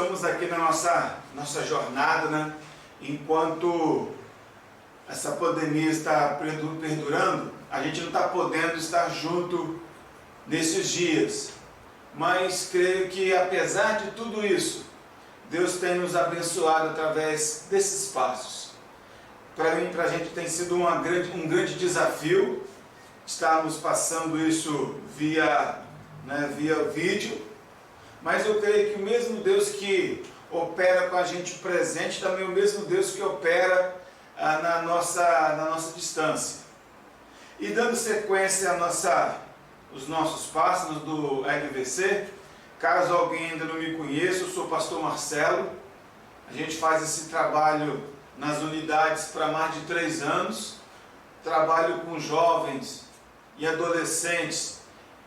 Estamos aqui na nossa jornada, né? Enquanto essa pandemia está perdurando, a gente não está podendo estar junto nesses dias. Mas creio que, apesar de tudo isso, Deus tem nos abençoado através desses passos. Para mim, para a gente tem sido um grande desafio estarmos passando isso via vídeo. Mas eu creio que o mesmo Deus que opera com a gente presente, também é o mesmo Deus que opera na nossa distância. E dando sequência os nossos passos do RVC, caso alguém ainda não me conheça, eu sou o pastor Marcelo. A gente faz esse trabalho nas unidades para mais de 3 anos. Trabalho com jovens e adolescentes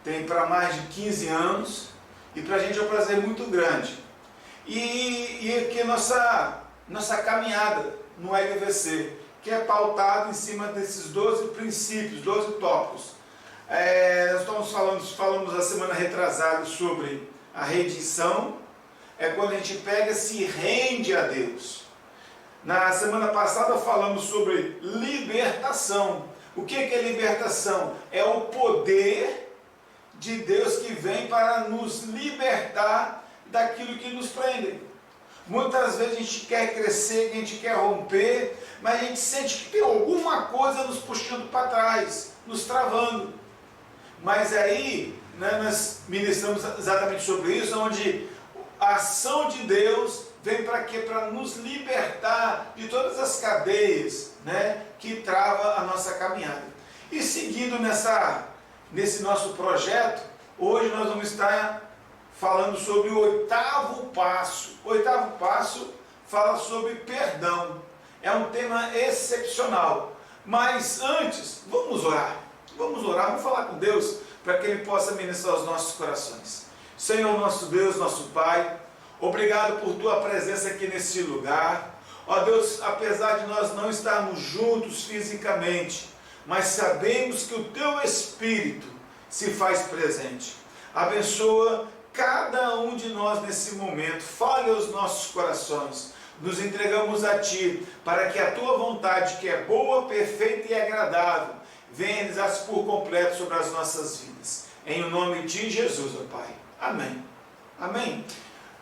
tem para mais de 15 anos. E para a gente é um prazer muito grande. E aqui nossa caminhada no RVC, que é pautado em cima desses 12 princípios, 12 tópicos. Nós falamos a semana retrasada sobre a rendição, é quando a gente pega e se rende a Deus. Na semana passada falamos sobre libertação. O que é libertação? É o poder de Deus que vem para nos libertar daquilo que nos prende. Muitas vezes a gente quer crescer, a gente quer romper, mas a gente sente que tem alguma coisa nos puxando para trás, nos travando. Mas aí, nós ministramos exatamente sobre isso, onde a ação de Deus vem para quê? Para nos libertar de todas as cadeias, que trava a nossa caminhada. E seguindo nesse nosso projeto, hoje nós vamos estar falando sobre o 8º passo. O 8º passo fala sobre perdão. É um tema excepcional. Mas antes, vamos orar. Vamos falar com Deus para que Ele possa ministrar os nossos corações. Senhor, nosso Deus, nosso Pai, obrigado por Tua presença aqui nesse lugar. Ó Deus, apesar de nós não estarmos juntos fisicamente, mas sabemos que o Teu Espírito se faz presente. Abençoa cada um de nós nesse momento, fale aos nossos corações. Nos entregamos a Ti, para que a Tua vontade, que é boa, perfeita e agradável, venha realizar-se por completo sobre as nossas vidas. Em nome de Jesus, ó Pai. Amém. Amém.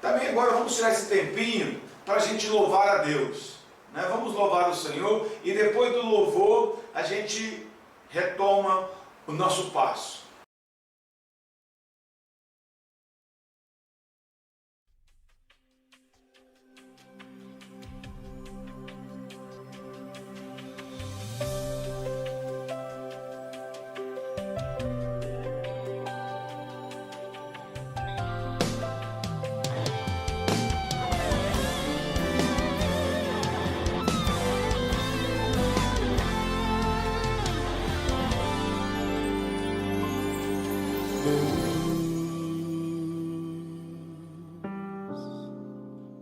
Também agora vamos tirar esse tempinho para a gente louvar a Deus. Vamos louvar o Senhor e depois do louvor a gente retoma o nosso passo.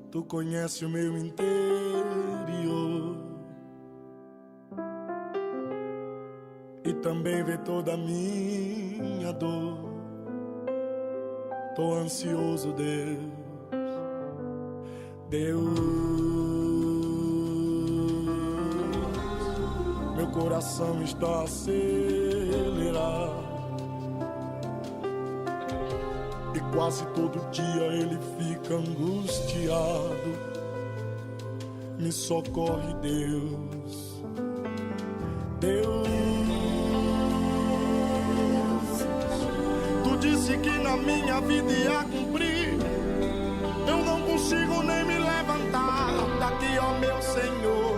Tu conhece o meu interior, e também vê toda a minha dor. Tô ansioso, Deus, meu coração está acelerado, e quase todo dia ele fica angustiado. Me socorre, Deus, Tu disse que na minha vida ia cumprir. Eu não consigo nem me levantar daqui, ó meu Senhor.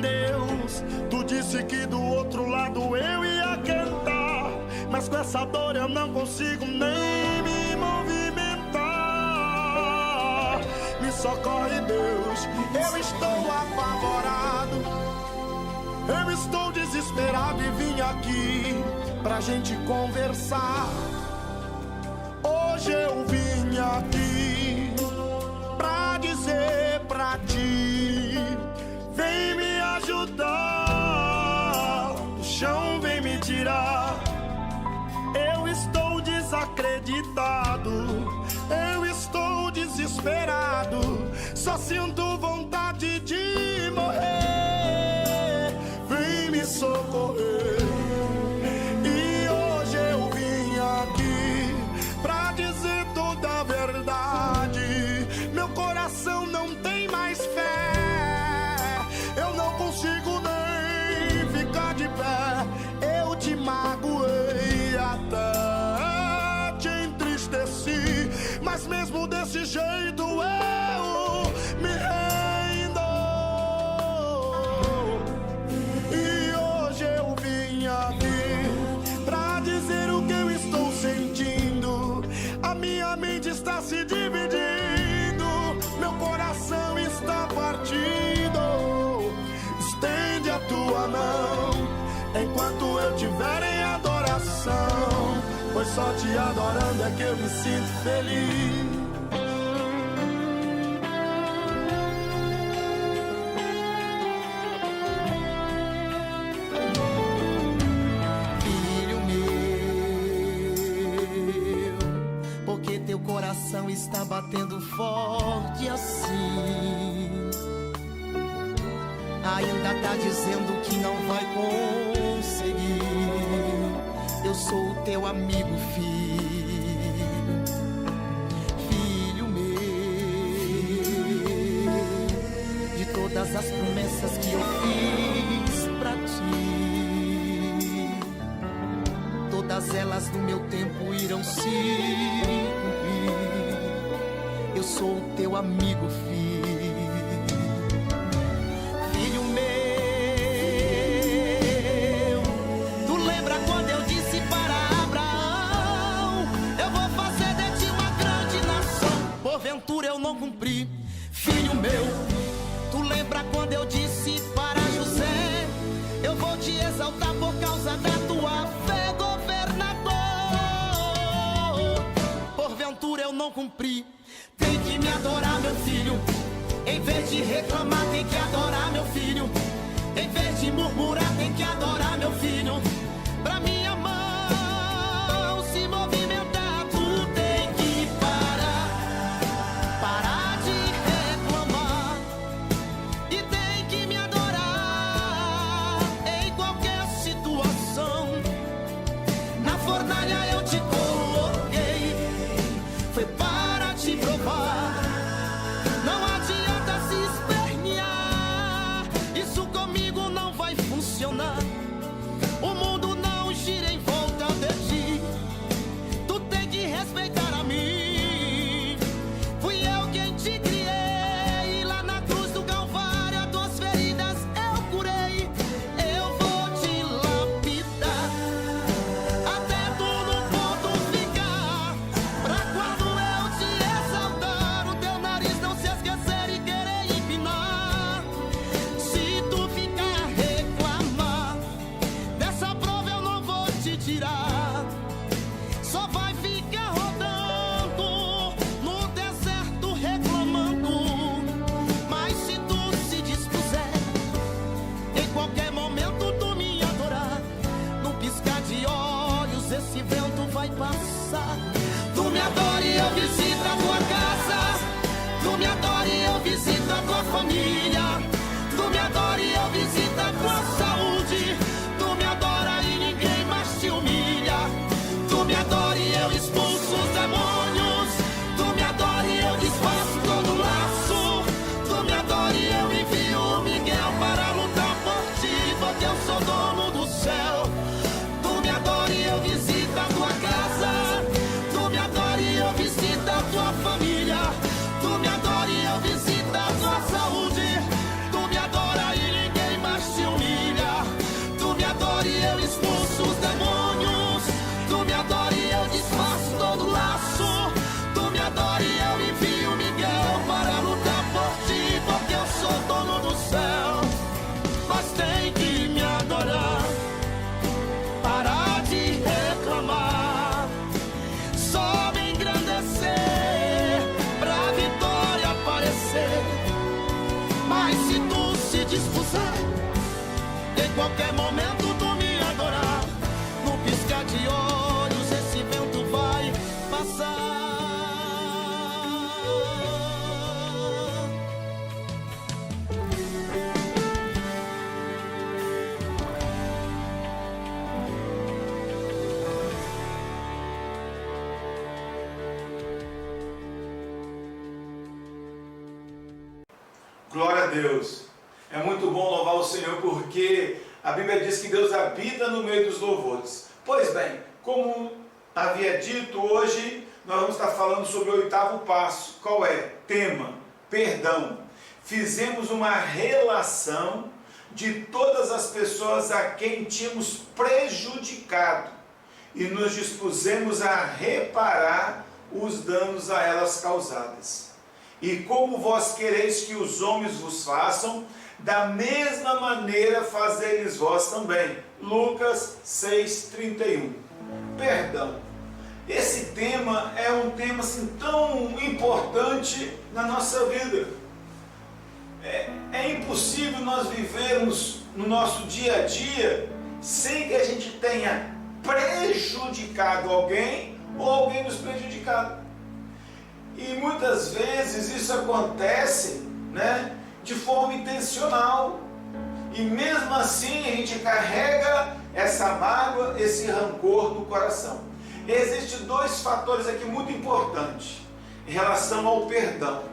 Deus, Tu disse que do outro lado eu ia cantar, mas com essa dor eu não consigo nem me movimentar. Me socorre, Deus, eu estou apavorado, eu estou desesperado e vim aqui pra gente conversar. Hoje eu vim aqui pra dizer pra Ti, vem me ajudar, do chão vem me tirar. Eu estou desacreditado, eu estou desesperado. desesperado, só sinto vontade de morrer. Vem me socorrer. E hoje eu vim aqui pra dizer toda a verdade. Meu coração não tem mais fé, eu não consigo nem ficar de pé. Eu te magoei, até te entristeci, mas mesmo desse jeito eu me rendo. E hoje eu vim aqui pra dizer o que eu estou sentindo. A minha mente está se dividindo, meu coração está partido. Estende a tua mão enquanto eu tiver em adoração, pois só te adorando é que eu me sinto feliz. Filho meu, porque teu coração está batendo forte assim? Ainda tá dizendo que não vai conseguir. Eu sou o teu amigo, filho. Filho meu, de todas as promessas que eu fiz pra ti, todas elas no meu tempo irão se cumprir. Eu sou o teu amigo, filho. Porventura eu não cumpri, filho meu. Tu lembra quando eu disse para José: eu vou te exaltar por causa da tua fé, governador? Porventura eu não cumpri. Tem que me adorar, meu filho. Em vez de reclamar, tem que adorar, meu filho. Em vez de murmurar, tem que adorar, meu filho. Pra minha mão se movimentar, tu tem que parar de reclamar e tem que me adorar em qualquer situação. Na fornalha eu te coloquei, foi para te provar. Não adianta se espernear, isso comigo não vai funcionar. O mundo não gira em volta de ti, tu tem que respeitar a mim. Fui eu quem te criei, e lá na cruz do Calvário as tuas feridas eu curei. Eu vou te lapidar até tu no ponto ficar, pra quando eu te exaltar o teu nariz não se esquecer e querer empinar. Se tu ficar reclamar, dessa prova eu não vou te tirar. Só vai ficar rodando no deserto reclamando. Mas se tu se dispuser, em qualquer momento tu me adorar, num piscar de olhos esse vento vai passar. Tu me adora e eu visito a tua casa, tu me adora e eu visito a tua família, tu me adora e eu visito a tua saúde, tu me adora e ninguém mais te humilha, tu me adora e eu expulso os demônios, tu me adora e eu desfaço todo laço, tu me adora e eu envio o Miguel para lutar por ti, porque eu sou dono do céu. Tu me adora e eu visito a tua casa, tu me adora e eu visito a tua família, tu me adora e eu visito a tua saúde, tu me adora e ninguém mais te humilha, tu me adora e eu expulso os demônios, tu me adora e eu desfaço todo laço, tu me adora e eu envio Miguel para lutar por ti, porque eu sou dono do céu. Mas tem que me adorar, parar de reclamar, só me engrandecer pra vitória aparecer. Mas se tu se dispuser, em qualquer momento tu me adorar, Glória a Deus. É muito bom louvar o Senhor, porque a Bíblia diz que Deus habita no meio dos louvores. Pois bem, como havia dito, hoje nós vamos estar falando sobre o 8º passo. Qual é? Tema: perdão. Fizemos uma relação de todas as pessoas a quem tínhamos prejudicado e nos dispusemos a reparar os danos a elas causadas. E como vós quereis que os homens vos façam, da mesma maneira fazei-lhes vós também. Lucas 6:31. Perdão. Esse tema é um tema assim tão importante na nossa vida. É impossível nós vivermos no nosso dia a dia sem que a gente tenha prejudicado alguém ou alguém nos prejudicado. E muitas vezes isso acontece, de forma intencional. E mesmo assim a gente carrega essa mágoa, esse rancor no coração. Existem 2 fatores aqui muito importantes em relação ao perdão.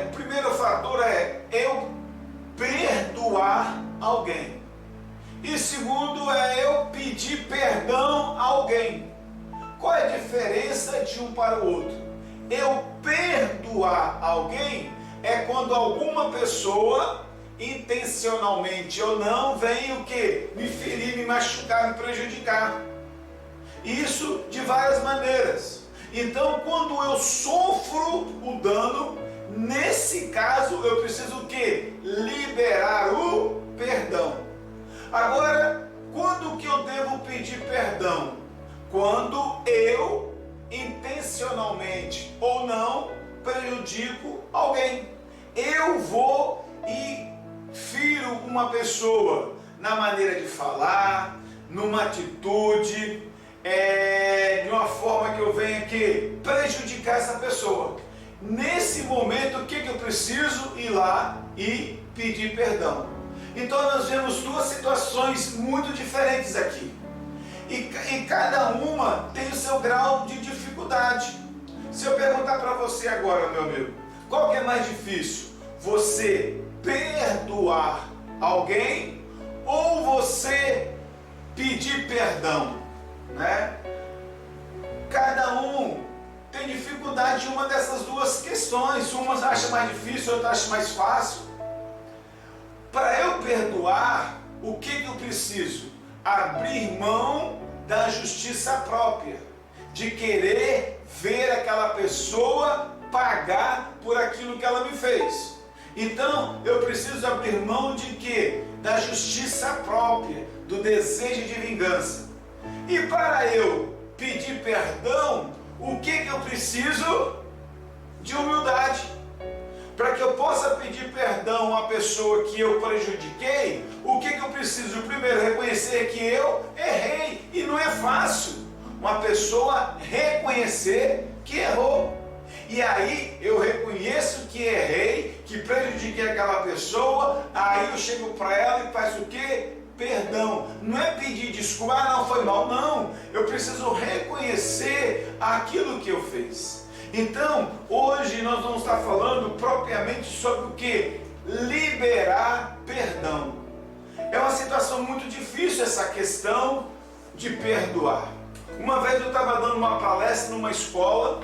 O primeiro fator é eu perdoar alguém. E segundo é eu pedir perdão a alguém. Qual é a diferença de um para o outro? Eu perdoar alguém é quando alguma pessoa, intencionalmente ou não, vem o quê? Me ferir, me machucar, me prejudicar. Isso de várias maneiras. Então, quando eu sofro o dano, nesse caso eu preciso o quê? Liberar o perdão. Agora, quando que eu devo pedir perdão? Quando eu, intencionalmente ou não, prejudico alguém. Eu vou e firo uma pessoa na maneira de falar, numa atitude, de uma forma que eu venha aqui prejudicar essa pessoa. Nesse momento, o que eu preciso? Ir lá e pedir perdão. Então nós vemos 2 situações muito diferentes aqui. E cada uma tem o seu grau de dificuldade. Se eu perguntar para você agora, meu amigo, qual que é mais difícil? Você perdoar alguém ou você pedir perdão? Cada um tem dificuldade em uma dessas 2 questões. Umas acha mais difícil, outras acha mais fácil. Para eu perdoar, o que eu preciso? Abrir mão da justiça própria, de querer ver aquela pessoa pagar por aquilo que ela me fez. Então, eu preciso abrir mão de quê? Da justiça própria, do desejo de vingança. E para eu pedir perdão, o que eu preciso? De humildade. Para que eu possa pedir perdão a uma pessoa que eu prejudiquei, o que eu preciso? Primeiro, reconhecer que eu errei. E não é fácil uma pessoa reconhecer que errou. E aí eu reconheço que errei, que prejudiquei aquela pessoa, aí eu chego para ela e faço o quê? Perdão. Não é pedir desculpa, não foi mal, não. Eu preciso reconhecer aquilo que eu fiz. Então, hoje nós vamos estar falando propriamente sobre o que? Liberar perdão. É uma situação muito difícil essa questão de perdoar. Uma vez eu estava dando uma palestra numa escola,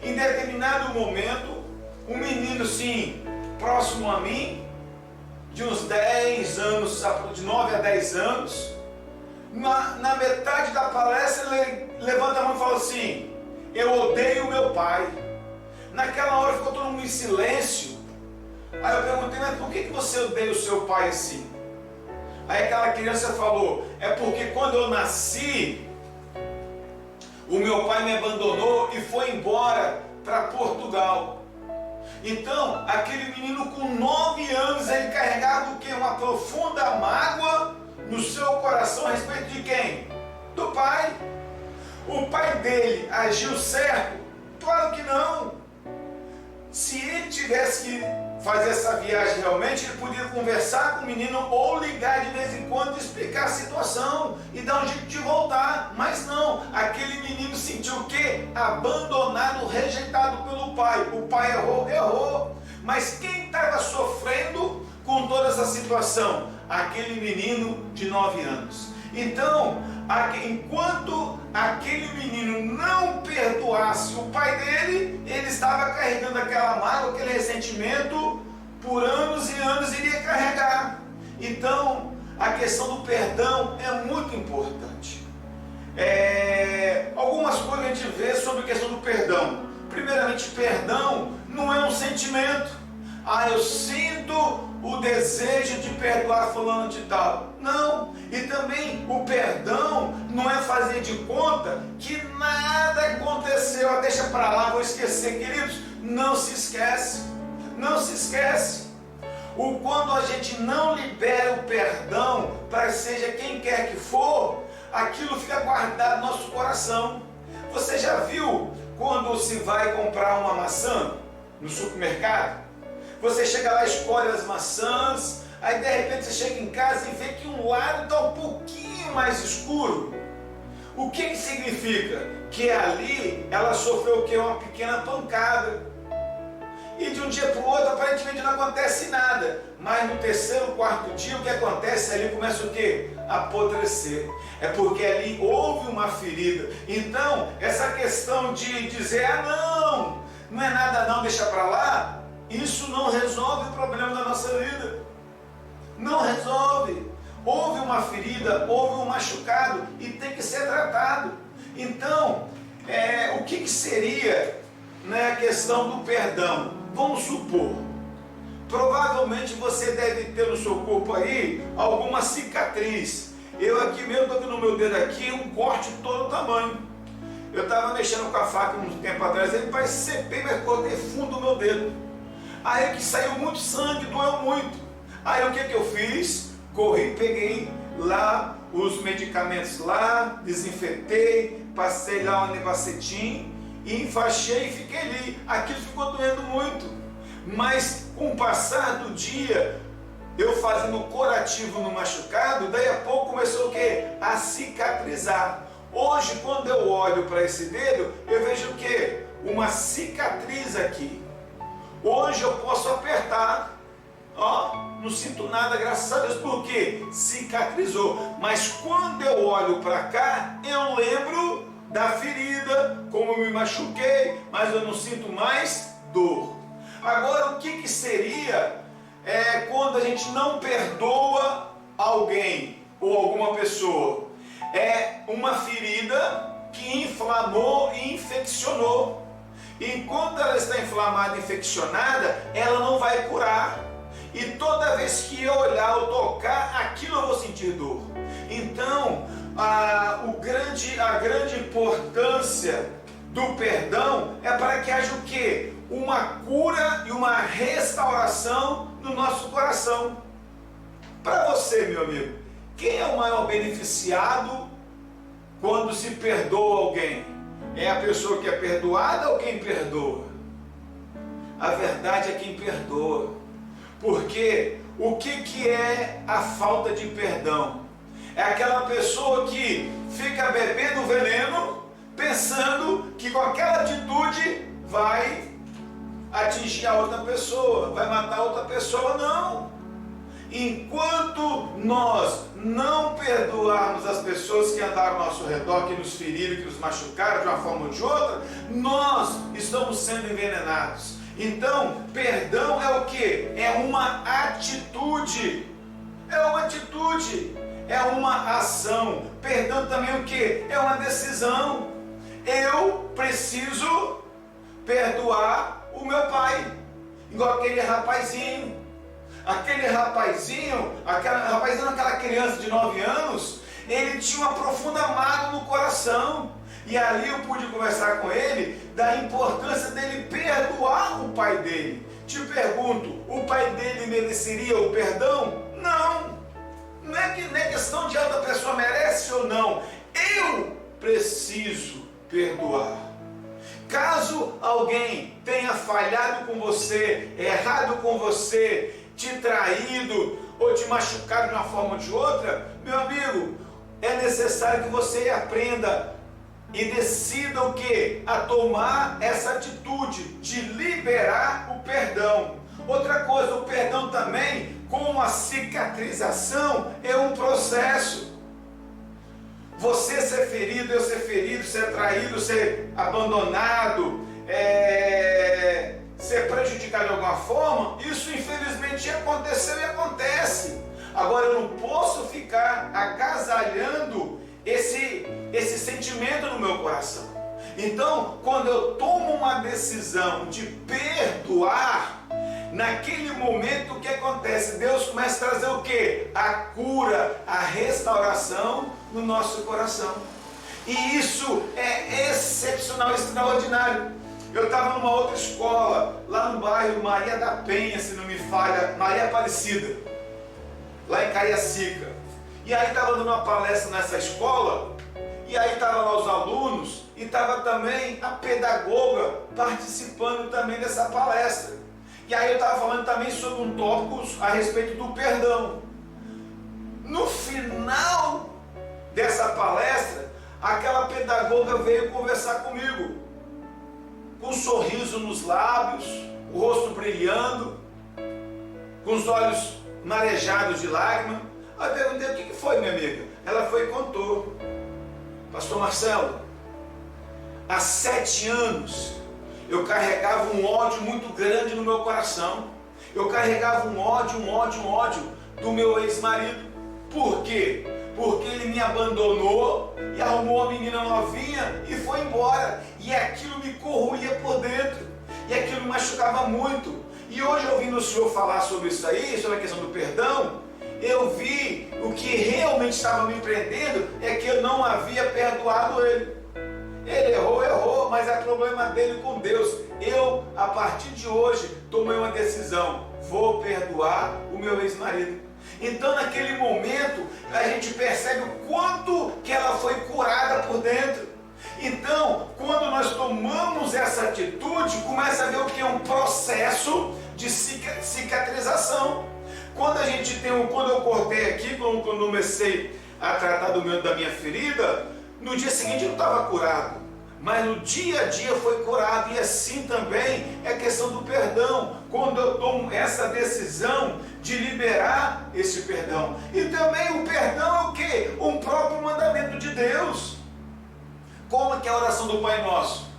em determinado momento, um menino assim, próximo a mim, de uns 10 anos, de 9 a 10 anos, na metade da palestra ele levanta a mão e fala assim: eu odeio meu pai. Naquela hora ficou todo mundo em silêncio. Aí eu perguntei: mas por que você odeia o seu pai assim? Aí aquela criança falou: é porque quando eu nasci, o meu pai me abandonou e foi embora para Portugal. Então, aquele menino com 9 anos, ele carregava o quê? Uma profunda mágoa no seu coração a respeito de quem? Do pai. O pai dele agiu certo? Claro que não. Se ele tivesse que fazer essa viagem realmente, ele podia conversar com o menino ou ligar de vez em quando e explicar a situação e dar um jeito de voltar. Mas não, aquele menino sentiu o quê? Abandonado, rejeitado pelo pai. O pai errou? Errou. Mas quem estava sofrendo com toda essa situação? Aquele menino de 9 anos. Então, enquanto aquele menino não perdoasse o pai dele, ele estava carregando aquela mágoa, aquele ressentimento, por anos e anos iria carregar. Então, a questão do perdão é muito importante. Algumas coisas a gente vê sobre a questão do perdão. Primeiramente, perdão não é um sentimento. Eu sinto o desejo de perdoar fulano de tal. Não. E também o perdão não é fazer de conta que nada aconteceu. Deixa para lá, vou esquecer. Queridos, não se esquece. Não se esquece. Quando a gente não libera o perdão para seja quem quer que for, aquilo fica guardado no nosso coração. Você já viu quando se vai comprar uma maçã no supermercado? Você chega lá, escolhe as maçãs, aí de repente você chega em casa e vê que um lado está um pouquinho mais escuro. O que significa? Que ali ela sofreu o quê? Uma pequena pancada. E de um dia para o outro aparentemente não acontece nada. Mas no terceiro, quarto dia, o que acontece? Ali começa o quê? A apodrecer. É porque ali houve uma ferida. Então, essa questão de dizer, não é nada não, deixa para lá, isso não resolve o problema da nossa vida. Não resolve. Houve uma ferida, houve um machucado e tem que ser tratado. Então, o que seria, a questão do perdão? Vamos supor, provavelmente você deve ter no seu corpo aí alguma cicatriz. Eu aqui mesmo, estou no meu dedo aqui, um corte de todo tamanho. Eu estava mexendo com a faca um tempo atrás, ele cepei, mas cortei fundo o meu dedo. Aí que saiu muito sangue, doeu muito. Aí o que eu fiz? Corri, peguei lá os medicamentos lá, desinfetei, passei lá um nebacetim, e enfaixei e fiquei ali. Aquilo ficou doendo muito. Mas com o passar do dia, eu fazendo curativo no machucado, daí a pouco começou o quê? A cicatrizar. Hoje, quando eu olho para esse dedo, eu vejo o quê? Uma cicatriz aqui. Hoje eu posso apertar, não sinto nada, graças a Deus, porque cicatrizou. Mas quando eu olho para cá, eu lembro da ferida, como eu me machuquei, mas eu não sinto mais dor. Agora, o que seria quando a gente não perdoa alguém ou alguma pessoa? É uma ferida que inflamou e infeccionou. Enquanto ela está inflamada e infeccionada, ela não vai curar. E toda vez que eu olhar ou tocar, aquilo eu vou sentir dor. Então, a grande importância do perdão é para que haja o quê? Uma cura e uma restauração no nosso coração. Para você, meu amigo, quem é o maior beneficiado quando se perdoa alguém? É a pessoa que é perdoada ou quem perdoa? A verdade é quem perdoa. Porque o que é a falta de perdão? É aquela pessoa que fica bebendo veneno, pensando que com aquela atitude vai atingir a outra pessoa, vai matar a outra pessoa. Não! Enquanto nós não perdoarmos as pessoas que andaram ao nosso redor, que nos feriram, que nos machucaram de uma forma ou de outra, nós estamos sendo envenenados. Então, perdão é o quê? É uma atitude. É uma atitude. É uma ação. Perdão também é o quê? É uma decisão. Eu preciso perdoar o meu pai. Igual aquele rapazinho. Aquela criança de 9 anos, ele tinha uma profunda mágoa no coração. E ali eu pude conversar com ele da importância dele perdoar o pai dele. Te pergunto, o pai dele mereceria o perdão? Não. Não é questão de outra pessoa merece ou não. Eu preciso perdoar. Caso alguém tenha falhado com você, errado com você, te traído ou te machucado de uma forma ou de outra, meu amigo, é necessário que você aprenda e decida o quê? A tomar essa atitude de liberar o perdão. Outra coisa, o perdão também, como a cicatrização, é um processo. Você ser ferido, eu ser ferido, ser traído, ser abandonado, ser prejudicado de alguma forma, isso infelizmente aconteceu e acontece. Agora eu não posso ficar agasalhando esse sentimento no meu coração. Então, quando eu tomo uma decisão de perdoar, naquele momento o que acontece? Deus começa a trazer o quê? A cura, a restauração no nosso coração. E isso é excepcional, extraordinário. Eu estava numa outra escola, lá no bairro Maria da Penha, se não me falha, Maria Aparecida, lá em Cariacica. E aí estava dando uma palestra nessa escola, e aí estavam lá os alunos, e estava também a pedagoga participando também dessa palestra. E aí eu estava falando também sobre um tópico a respeito do perdão. No final dessa palestra, aquela pedagoga veio conversar comigo, com um sorriso nos lábios, o rosto brilhando, com os olhos marejados de lágrimas. Aí eu perguntei: o que foi, minha amiga? Ela foi e contou: Pastor Marcelo, há 7 anos eu carregava um ódio muito grande no meu coração. Eu carregava um ódio do meu ex-marido. Por quê? Porque ele me abandonou e arrumou uma menina novinha e foi embora. E aquilo me corroía por dentro. E aquilo me machucava muito. E hoje, ouvindo o senhor falar sobre isso aí, sobre a questão do perdão, eu vi o que realmente estava me prendendo é que eu não havia perdoado ele. Ele errou, mas é problema dele com Deus. Eu, a partir de hoje, tomei uma decisão: vou perdoar o meu ex-marido. Então, naquele momento, a gente percebe o quanto que ela foi curada por dentro. Então, quando nós tomamos essa atitude, começa a ver o que é um processo de cicatrização. Quando eu cortei aqui, quando comecei a tratar da minha ferida, no dia seguinte eu não estava curado, mas no dia a dia foi curado. E assim também é questão do perdão, quando eu tomo essa decisão de liberar esse perdão. E também o perdão é o quê? Um próprio mandamento de Deus. Como que é a oração do Pai Nosso?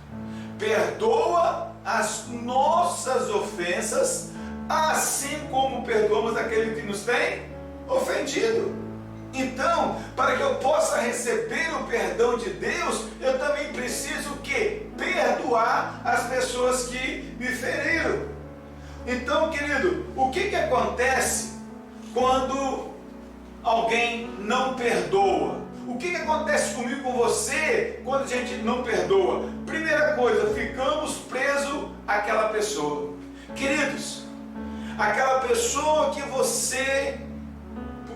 Perdoa as nossas ofensas, assim como perdoamos aquele que nos tem ofendido. Então, para que eu possa receber o perdão de Deus, eu também preciso o quê? Perdoar as pessoas que me feriram. Então, querido, o que acontece quando alguém não perdoa? O que acontece comigo, com você, quando a gente não perdoa? Primeira coisa, ficamos presos àquela pessoa. Queridos, aquela pessoa que você,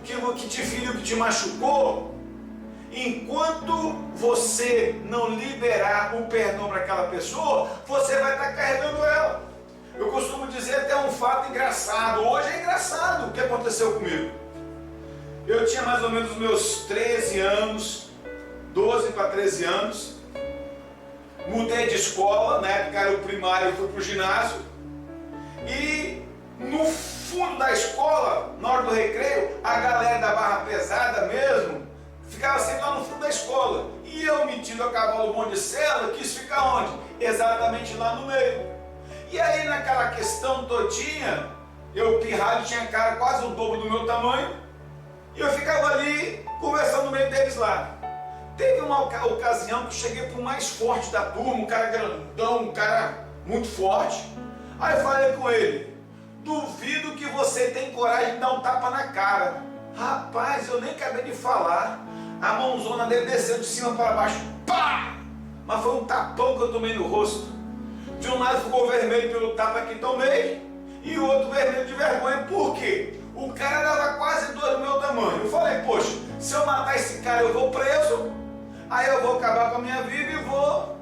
que te feriu, que te machucou, enquanto você não liberar o perdão para aquela pessoa, você vai estar carregando ela. Eu costumo dizer até um fato engraçado. Hoje é engraçado o que aconteceu comigo. Eu tinha mais ou menos meus 13 anos, 12 para 13 anos, mudei de escola, na época era o primário, eu fui para o ginásio, e no fundo da escola, na hora do recreio, a galera da barra pesada mesmo, ficava sempre lá no fundo da escola, e eu, metido a cavalo bom de sela, quis ficar onde? Exatamente lá no meio. E aí naquela questão todinha, eu pirralho, tinha cara quase o dobro do meu tamanho, e eu ficava ali, conversando no meio deles lá. Teve uma ocasião que eu cheguei para o mais forte da turma, um cara grandão, um cara muito forte. Aí eu falei com ele: duvido que você tem coragem de dar um tapa na cara. Rapaz, eu nem acabei de falar, a mãozona dele desceu de cima para baixo, pá! Mas foi um tapão que eu tomei no rosto. De um lado ficou vermelho pelo tapa que tomei, e o outro vermelho de vergonha. Por quê? O cara dava quase do meu tamanho. Eu falei: poxa, se eu matar esse cara eu vou preso, aí eu vou acabar com a minha vida e vou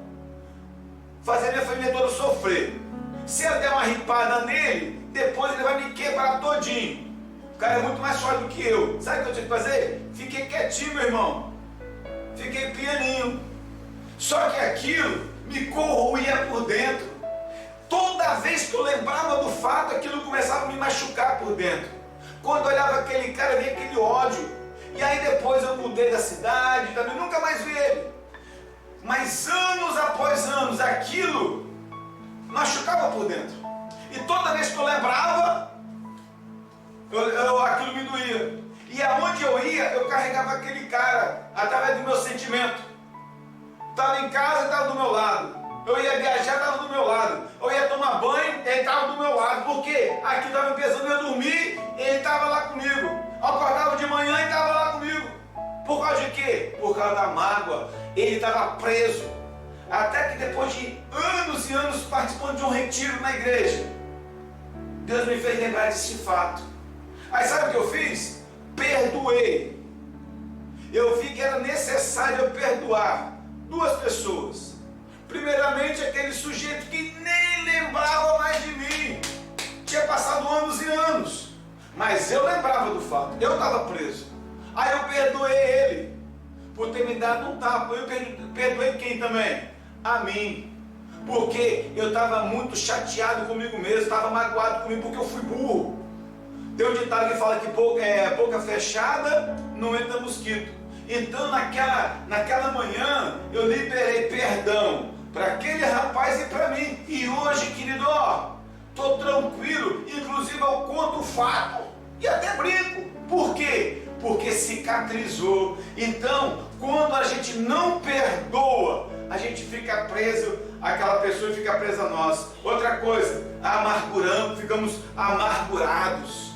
fazer minha família toda sofrer. Se eu der uma ripada nele, depois ele vai me quebrar todinho. O cara é muito mais forte do que eu. Sabe o que eu tive que fazer? Fiquei quietinho, meu irmão. Fiquei pianinho. Só que aquilo me corroía por dentro. toda vez que eu lembrava do fato, aquilo começava a me machucar por dentro. Quando eu olhava aquele cara, via aquele ódio. E aí depois eu mudei da cidade, também nunca mais vi ele. Mas anos após anos, aquilo machucava por dentro. E toda vez que eu lembrava, aquilo me doía. E aonde eu ia, eu carregava aquele cara, através do meu sentimento. Estava em casa, estava do meu lado. Eu ia viajar, estava do meu lado. Eu ia tomar banho, ele estava do meu lado. Por quê? Aqui estava empezando, eu ia dormir, ele estava lá comigo. Eu acordava de manhã e estava lá comigo. Por causa de quê? Por causa da mágoa. Ele estava preso. Até que depois de anos e anos participando de um retiro na igreja, Deus me fez lembrar desse fato. Aí sabe o que eu fiz? Perdoei. Eu vi que era necessário eu perdoar duas pessoas. Primeiramente, aquele sujeito que nem lembrava mais de mim. Tinha passado anos e anos. Mas eu lembrava do fato. Eu estava preso. Aí eu perdoei ele por ter me dado um tapa. Eu perdoei quem também? A mim. Porque eu estava muito chateado comigo mesmo. Estava magoado comigo porque eu fui burro. Tem um ditado que fala que boca fechada não entra mosquito. Então naquela manhã eu liberei perdão para aquele rapaz e para mim. E hoje, querido, estou tranquilo. Inclusive eu conto o fato e até brinco. Por quê? Porque cicatrizou. Então, quando a gente não perdoa, a gente fica preso, aquela pessoa fica presa a nós. Outra coisa, ficamos amargurados.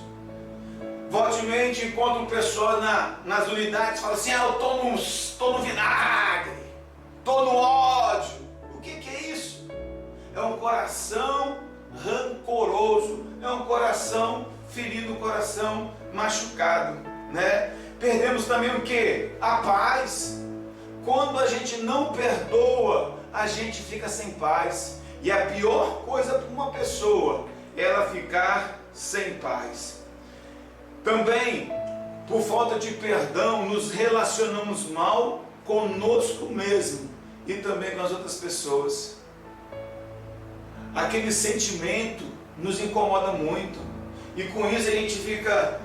Volte e meia, a gente encontra pessoas nas unidades e fala assim: eu estou no vinagre, estou no ódio. O que é isso? É um coração rancoroso, é um coração ferido, um coração machucado, né? Perdemos também o que? A paz. Quando a gente não perdoa, a gente fica sem paz. E a pior coisa para uma pessoa é ela ficar sem paz. Também, por falta de perdão, nos relacionamos mal conosco mesmo e também com as outras pessoas. Aquele sentimento nos incomoda muito e com isso a gente fica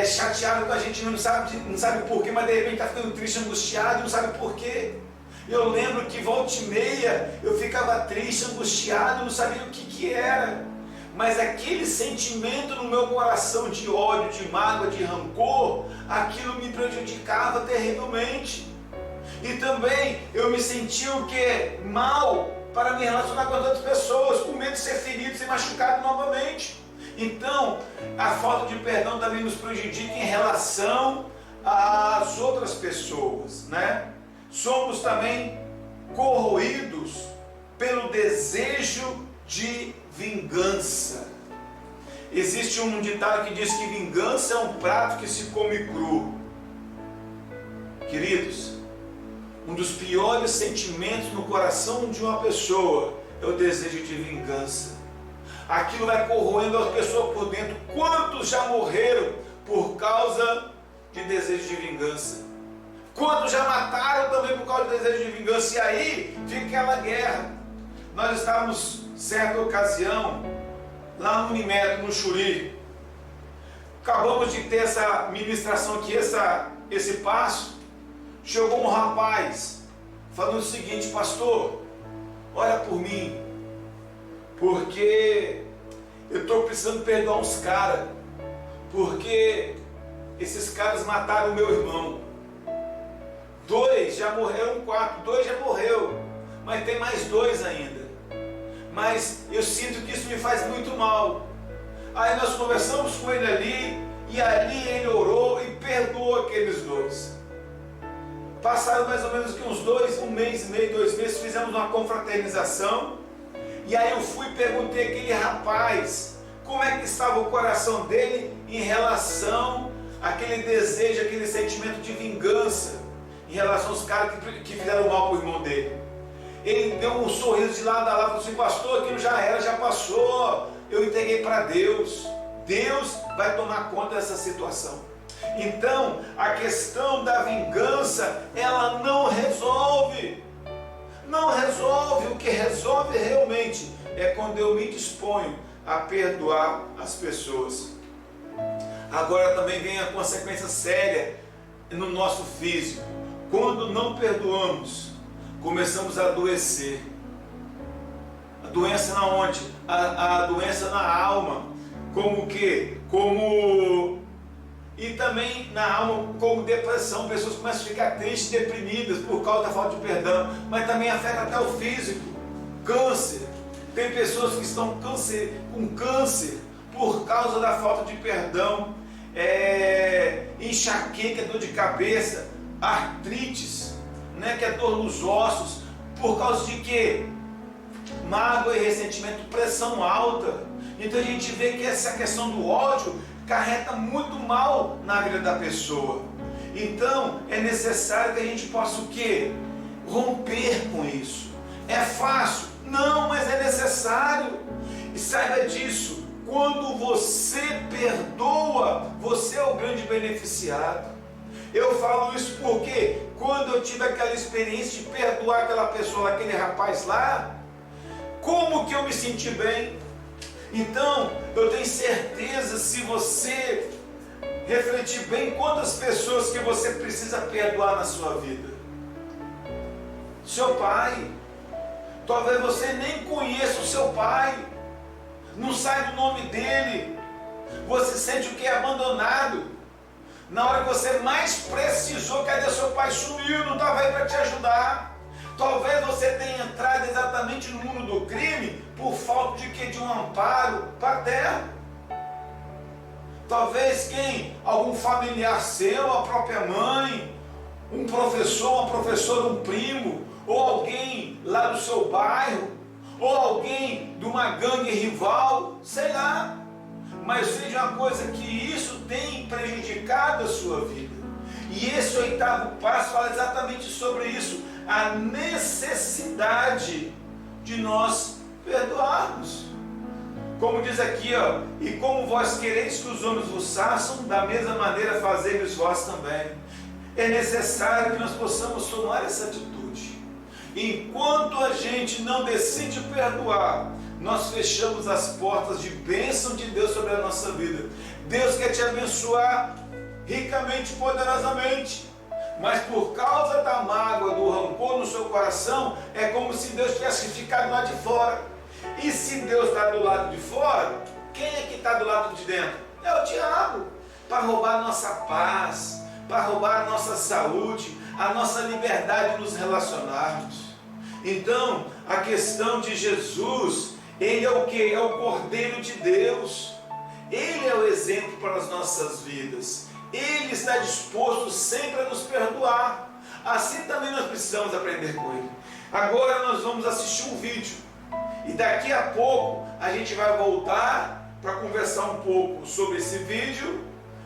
chateado, com a gente não sabe porquê, mas de repente está ficando triste, angustiado e não sabe porquê. Eu lembro que volta e meia eu ficava triste, angustiado, não sabia o que era. Mas aquele sentimento no meu coração de ódio, de mágoa, de rancor, aquilo me prejudicava terrivelmente. E também eu me sentia mal para me relacionar com as outras pessoas, com medo de ser ferido, ser machucado novamente. Então, a falta de perdão também nos prejudica em relação às outras pessoas, né? Somos também corroídos pelo desejo de vingança. Existe um ditado que diz que vingança é um prato que se come cru. Queridos, um dos piores sentimentos no coração de uma pessoa é o desejo de vingança. Aquilo vai corroendo as pessoas por dentro. Quantos já morreram por causa de desejo de vingança? Quantos já mataram também por causa do desejo de vingança? E aí fica aquela guerra. Nós estávamos, certa ocasião, lá no Unimetro, no Xuri. Acabamos de ter essa ministração aqui, esse passo. Chegou um rapaz falando o seguinte: pastor, olha por mim, porque eu estou precisando perdoar uns caras, porque esses caras mataram o meu irmão. 2 já morreram, 4, 2 já morreu, mas tem mais 2 ainda. Mas eu sinto que isso me faz muito mal. Aí nós conversamos com ele ali, e ali ele orou e perdoou aqueles 2. Passaram mais ou menos que uns 1 mês e meio, 2 meses, fizemos uma confraternização. E aí eu fui e perguntei àquele rapaz como é que estava o coração dele em relação àquele desejo, aquele sentimento de vingança em relação aos caras que fizeram mal para o irmão dele. Ele deu um sorriso de lado a lado, falou assim: pastor, aquilo já era, já passou, eu entreguei para Deus. Deus vai tomar conta dessa situação. Então, a questão da vingança, ela não resolve. Não resolve. O que resolve realmente é quando eu me disponho a perdoar as pessoas. Agora também vem a consequência séria no nosso físico. Quando não perdoamos, começamos a adoecer. A doença na onde? A doença na alma. Como o quê? E também na alma, como depressão. Pessoas começam a ficar tristes, deprimidas por causa da falta de perdão. Mas também afeta até o físico. Câncer. Tem pessoas que estão com câncer por causa da falta de perdão. Enxaqueca, dor de cabeça, artrites, né, que é dor nos ossos. Por causa de quê? Mágoa e ressentimento, pressão alta. Então a gente vê que essa questão do ódio carrega muito mal na vida da pessoa. Então é necessário que a gente possa o quê? Romper com isso. É fácil? Não, mas é necessário. E saiba disso, quando você perdoa, você é o grande beneficiado. Eu falo isso porque quando eu tive aquela experiência de perdoar aquela pessoa, aquele rapaz lá, como que eu me senti bem? Então, eu tenho certeza, se você refletir bem, quantas pessoas que você precisa perdoar na sua vida. Seu pai, talvez você nem conheça o seu pai, não sabe o nome dele, você sente o que é abandonado. Na hora que você mais precisou, cadê seu pai? Sumiu, não estava aí para te ajudar. Talvez você tenha entrado exatamente no mundo do crime por falta de quê? De um amparo paterno. Talvez algum familiar seu, a própria mãe, um professor, uma professora, um primo, ou alguém lá do seu bairro, ou alguém de uma gangue rival, sei lá. Mas seja uma coisa que isso tem prejudicado a sua vida. E esse 8º passo fala exatamente sobre isso. A necessidade de nós perdoarmos. Como diz aqui, ó, e como vós quereis que os homens vos façam, da mesma maneira fazei-os vós também. É necessário que nós possamos tomar essa atitude. Enquanto a gente não decide perdoar, nós fechamos as portas de bênção de Deus sobre a nossa vida. Deus quer te abençoar ricamente, poderosamente, mas por causa da mágoa, do rancor no seu coração, é como se Deus tivesse ficado lá de fora. E se Deus está do lado de fora, quem é que está do lado de dentro? É o diabo, para roubar a nossa paz, para roubar a nossa saúde, a nossa liberdade de nos relacionarmos. Então, a questão de Jesus, Ele é o que? É o Cordeiro de Deus. Ele é o exemplo para as nossas vidas. Ele está disposto sempre a nos perdoar. Assim também nós precisamos aprender com Ele. Agora nós vamos assistir um vídeo. E daqui a pouco a gente vai voltar para conversar um pouco sobre esse vídeo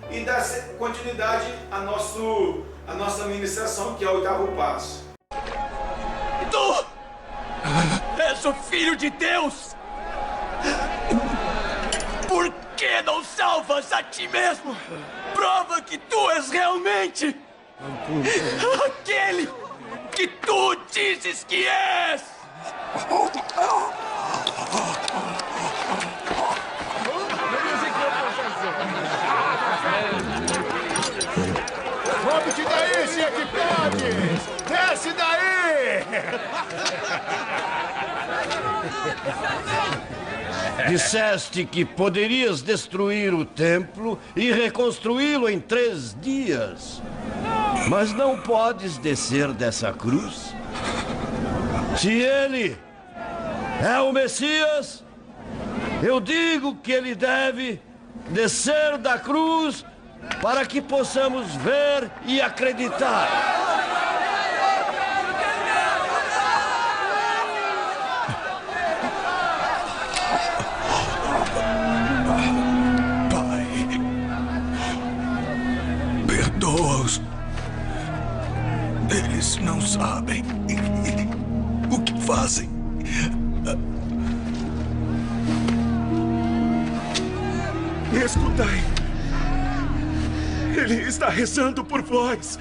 e dar continuidade à nossa ministração, que é o 8º passo. Tu és o Filho de Deus! Por que não salvas a ti mesmo? Prova que tu és realmente aquele que tu dizes que és! Sobe-te daí, se é que pode! Desce daí! Disseste que poderias destruir o templo e reconstruí-lo em 3 dias. Mas não podes descer dessa cruz. Se ele é o Messias, eu digo que ele deve descer da cruz para que possamos ver e acreditar. Perdoa-os. Eles não sabem o que fazem. Escutai. Ele está rezando por vós.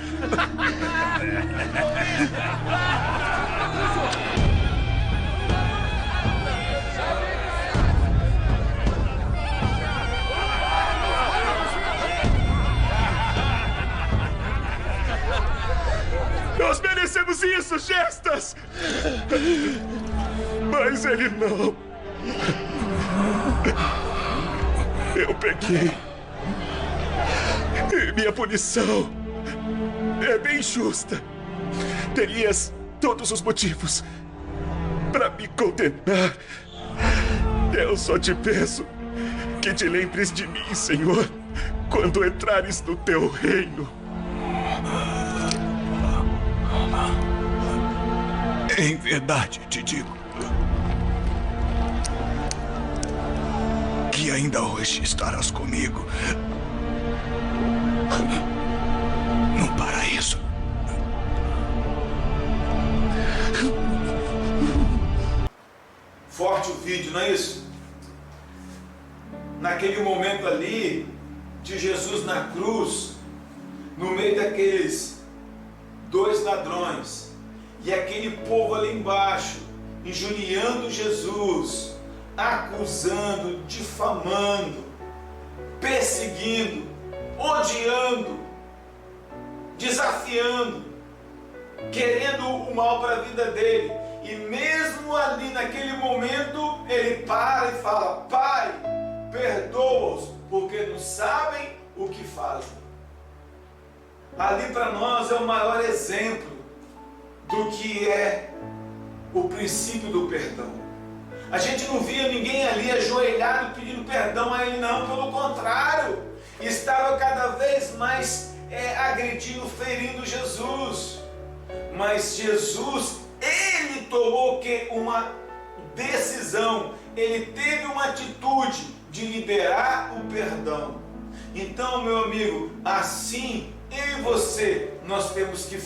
reconhecemos isso, Gestas! Mas ele não. Eu pequei. E minha punição é bem justa. Terias todos os motivos para me condenar. Eu só te peço que te lembres de mim, Senhor, quando entrares no teu reino. Em verdade te digo que ainda hoje estarás comigo no paraíso. Forte o vídeo, não é isso? Naquele momento ali, de Jesus na cruz, no meio daqueles dois ladrões, e aquele povo ali embaixo, injuriando Jesus, acusando, difamando, perseguindo, odiando, desafiando, querendo o mal para a vida dele. E mesmo ali naquele momento, ele para e fala: Pai, perdoa-os, porque não sabem o que fazem. Ali para nós é o maior exemplo do que é o princípio do perdão. A gente não via ninguém ali ajoelhado pedindo perdão a ele, não, pelo contrário, estava cada vez mais agredindo, ferindo Jesus. Mas Jesus, ele tomou uma decisão, ele teve uma atitude de liberar o perdão. Então, meu amigo, assim eu e você, nós temos que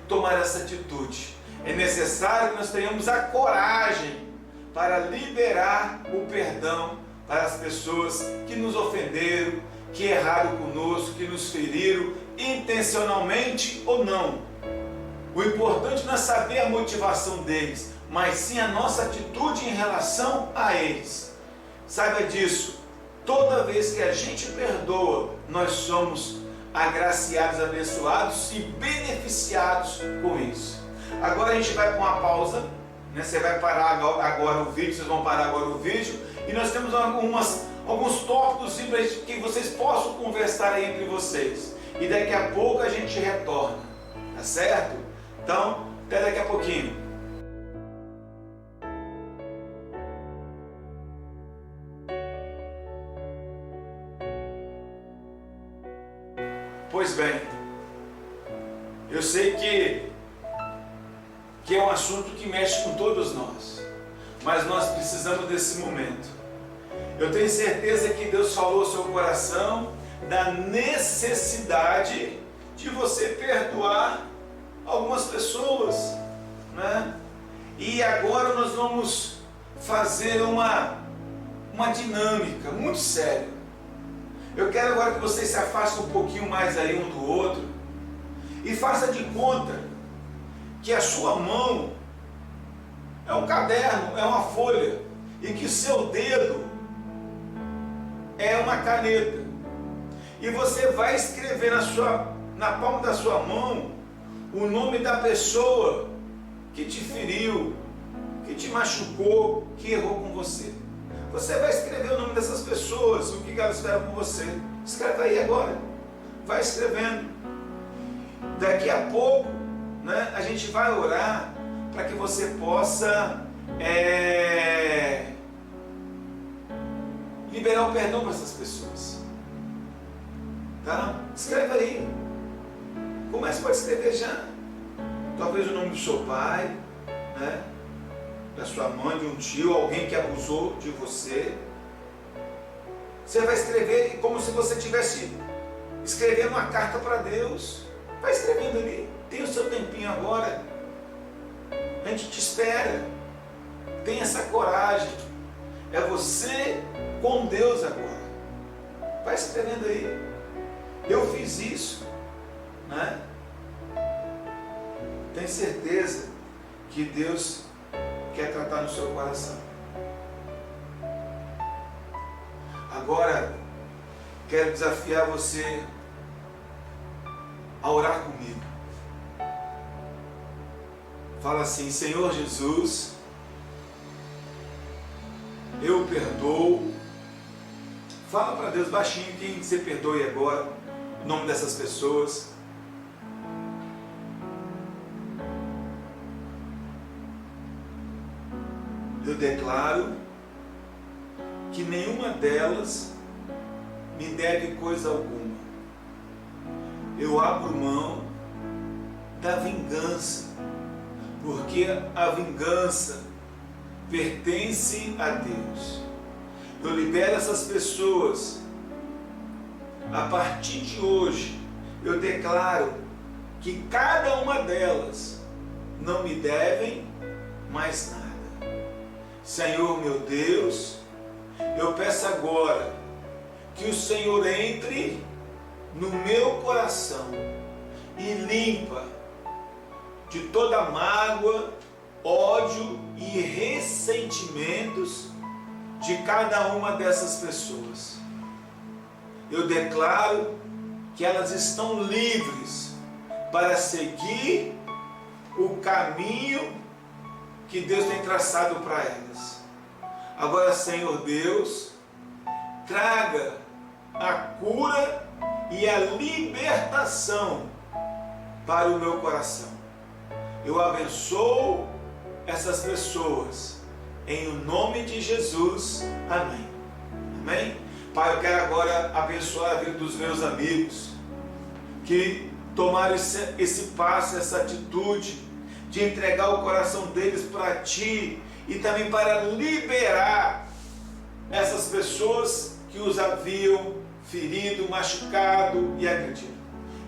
tomar essa atitude. É necessário que nós tenhamos a coragem para liberar o perdão para as pessoas que nos ofenderam, que erraram conosco, que nos feriram, intencionalmente ou não. O importante não é saber a motivação deles, mas sim a nossa atitude em relação a eles. Saiba disso, toda vez que a gente perdoa, nós somos agraciados, abençoados e beneficiados com isso. Agora a gente vai para uma pausa, né? Você vai parar agora o vídeo, vocês vão parar agora o vídeo, e nós temos alguns tópicos para que vocês possam conversar aí entre vocês. E daqui a pouco a gente retorna, tá certo? Então, até daqui a pouquinho. Pois bem, eu sei que é um assunto que mexe com todos nós, mas nós precisamos desse momento. Eu tenho certeza que Deus falou ao seu coração da necessidade de você perdoar algumas pessoas, né? E agora nós vamos fazer uma dinâmica muito séria. Eu quero agora que vocês se afastem um pouquinho mais aí um do outro e faça de conta que a sua mão é um caderno, é uma folha, e que o seu dedo é uma caneta. E você vai escrever na palma da sua mão o nome da pessoa que te feriu, que te machucou, que errou com você. Você vai escrever o nome dessas pessoas, o que elas fizeram com você. Escreve aí agora. Vai escrevendo. Daqui a pouco, né, a gente vai orar para que você possa liberar o perdão para essas pessoas. Tá? Escreve aí. Comece, pode escrever já. Talvez o nome do seu pai, né? Da sua mãe, de um tio, alguém que abusou de você. Você vai escrever como se você estivesse escrevendo uma carta para Deus. Vai escrevendo ali. Tem o seu tempinho agora. A gente te espera. Tem essa coragem. É você com Deus agora. Vai escrevendo aí. Eu fiz isso, né? Tenho certeza que Deus quer tratar no seu coração. Agora, quero desafiar você a orar comigo. Fala assim: Senhor Jesus, eu perdoo. Fala para Deus baixinho quem você perdoe agora, o nome dessas pessoas. Eu declaro que nenhuma delas me deve coisa alguma. Eu abro mão da vingança, porque a vingança pertence a Deus. Eu libero essas pessoas. A partir de hoje, eu declaro que cada uma delas não me devem mais nada. Senhor meu Deus, eu peço agora que o Senhor entre no meu coração e limpa de toda mágoa, ódio e ressentimentos de cada uma dessas pessoas. Eu declaro que elas estão livres para seguir o caminho que Deus tem traçado para elas. Agora, Senhor Deus, traga a cura e a libertação para o meu coração. Eu abençoo essas pessoas em nome de Jesus. Amém. Amém? Pai, eu quero agora abençoar a vida dos meus amigos que tomaram esse passo, essa atitude de entregar o coração deles para Ti e também para liberar essas pessoas que os haviam ferido, machucado e agredido.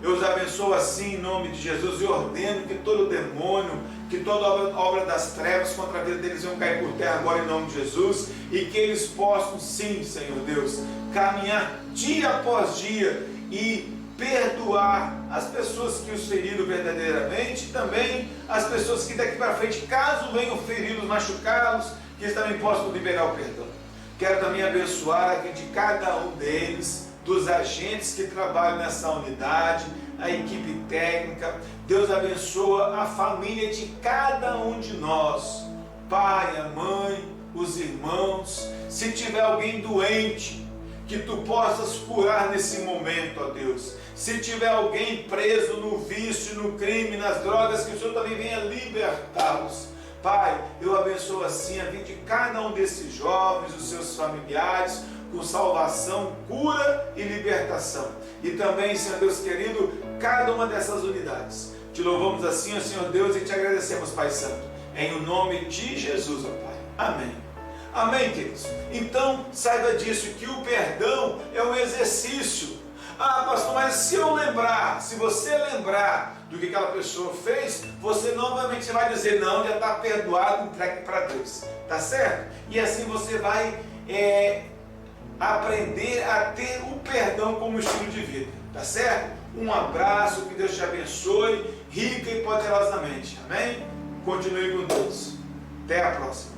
Eu os abençoo assim em nome de Jesus e ordeno que todo demônio, que toda obra das trevas contra a vida deles venham cair por terra agora em nome de Jesus e que eles possam sim, Senhor Deus, caminhar dia após dia e perdoar as pessoas que os feriram verdadeiramente e também as pessoas que daqui para frente, caso venham feri-los, machucá-los, que eles também possam liberar o perdão. Quero também abençoar aqui de cada um deles, dos agentes que trabalham nessa unidade, a equipe técnica. Deus abençoa a família de cada um de nós, pai, a mãe, os irmãos. Se tiver alguém doente, que Tu possas curar nesse momento, ó Deus. Se tiver alguém preso no vício, no crime, nas drogas, que o Senhor também venha libertá-los. Pai, eu abençoo assim a vida de cada um desses jovens, os seus familiares, com salvação, cura e libertação. E também, Senhor Deus querido, cada uma dessas unidades. Te louvamos assim, ó Senhor Deus, e te agradecemos, Pai Santo. Em o nome de Jesus, ó Pai. Amém. Amém, queridos? Então, saiba disso, que o perdão é um exercício. Ah, pastor, mas se eu lembrar, se você lembrar do que aquela pessoa fez, você novamente vai dizer, não, já está perdoado, entregue para Deus. Tá certo? E assim você vai aprender a ter o perdão como estilo de vida. Tá certo? Um abraço, que Deus te abençoe, rica e poderosamente. Amém? Continue com Deus. Até a próxima.